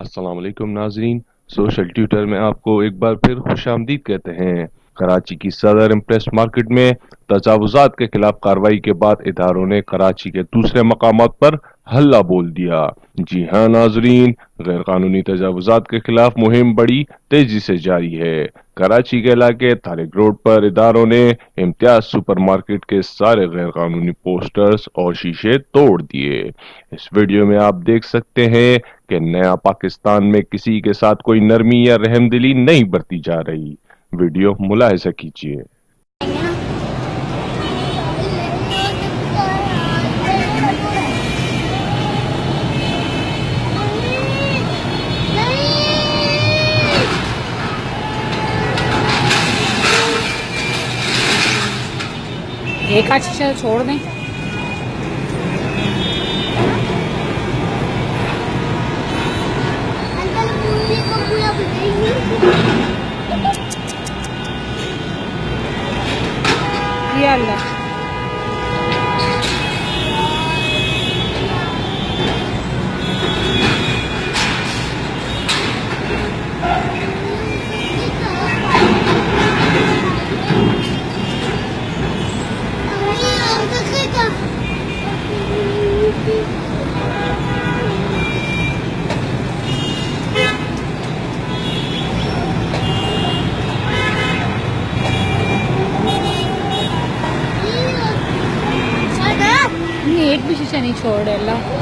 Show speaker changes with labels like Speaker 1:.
Speaker 1: السلام علیکم ناظرین، سوشل ٹیوٹر میں آپ کو ایک بار پھر خوش آمدید کہتے ہیں۔ کراچی کی صدر امپریس مارکیٹ میں تجاوزات کے خلاف کارروائی کے بعد اداروں نے کراچی کے دوسرے مقامات پر ہلہ بول دیا۔ جی ہاں ناظرین، غیر قانونی تجاوزات کے خلاف مہم بڑی تیزی سے جاری ہے۔ کراچی کے علاقے طارق روڈ پر اداروں نے امتیاز سپر مارکیٹ کے سارے غیر قانونی پوسٹرز اور شیشے توڑ دیے۔ اس ویڈیو میں آپ دیکھ سکتے ہیں کہ نیا پاکستان میں کسی کے ساتھ کوئی نرمی یا رحم دلی نہیں برتی جا رہی۔ ویڈیو ملاحظہ کیجیے۔
Speaker 2: ایک آدھ شیشہ چھوڑ دیں۔ یا اللہ، ایک بھی شیشہ نہیں چھوڑ رہے اللہ۔